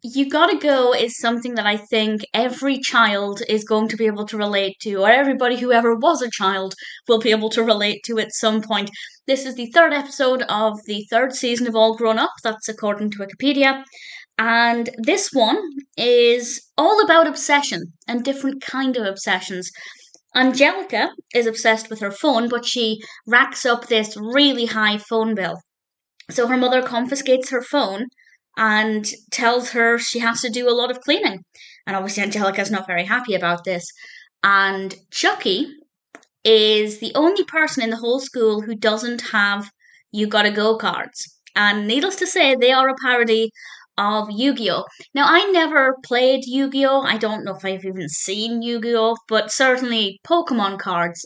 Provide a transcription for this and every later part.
You Gotta Go is something that I think every child is going to be able to relate to, or everybody who ever was a child will be able to relate to at some point. This is the third episode of the third season of All Grown Up, that's according to Wikipedia. And this one is all about obsession and different kind of obsessions. Angelica is obsessed with her phone, but she racks up this really high phone bill. So her mother confiscates her phone and tells her she has to do a lot of cleaning. And obviously, Angelica's not very happy about this. And Chuckie is the only person in the whole school who doesn't have You Gotta Go cards. And needless to say, they are a parody of Yu-Gi-Oh! Now, I never played Yu-Gi-Oh! I don't know if I've even seen Yu-Gi-Oh! But certainly Pokemon cards,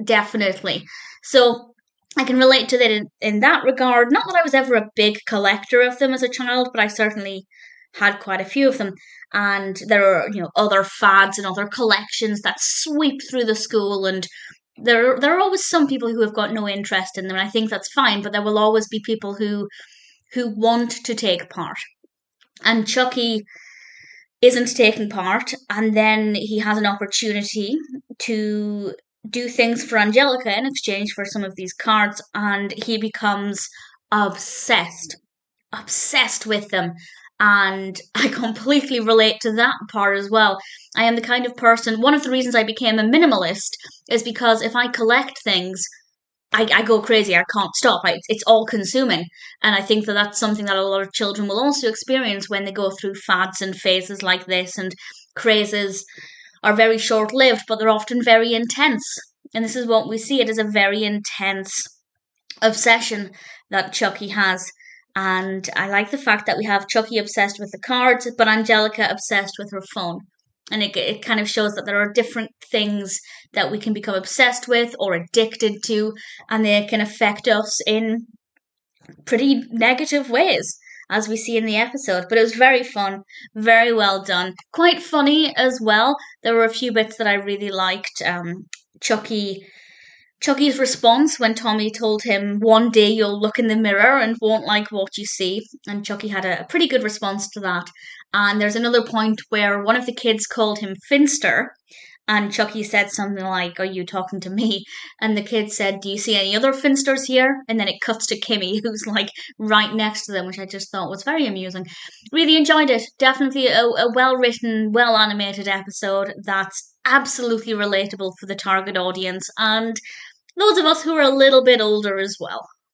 definitely. So I can relate to that in that regard. Not that I was ever a big collector of them as a child, but I certainly had quite a few of them. And there are, other fads and other collections that sweep through the school, and there are always some people who have got no interest in them, and I think that's fine, but there will always be people who want to take part. And Chuckie isn't taking part, and then he has an opportunity to do things for Angelica in exchange for some of these cards, and he becomes obsessed, obsessed with them. And I completely relate to that part as well. I am the kind of person, one of the reasons I became a minimalist is because if I collect things, I go crazy. I can't stop. It's all consuming. And I think that that's something that a lot of children will also experience when they go through fads and phases like this. And crazes are very short lived, but they're often very intense. And this is what we see. It is a very intense obsession that Chuckie has. And I like the fact that we have Chuckie obsessed with the cards, but Angelica obsessed with her phone. And it kind of shows that there are different things that we can become obsessed with or addicted to, and they can affect us in pretty negative ways, as we see in the episode. But it was very fun, very well done, quite funny as well. There were a few bits that I really liked. Chuckie's response when Tommy told him, "One day you'll look in the mirror and won't like what you see," and Chuckie had a pretty good response to that. And there's another point where one of the kids called him Finster, and Chuckie said something like, "Are you talking to me?" And the kid said, "Do you see any other Finsters here?" And then it cuts to Kimi, who's like right next to them, which I just thought was very amusing. Really enjoyed it. Definitely a well written, well animated episode that's absolutely relatable for the target audience, and those of us who are a little bit older as well.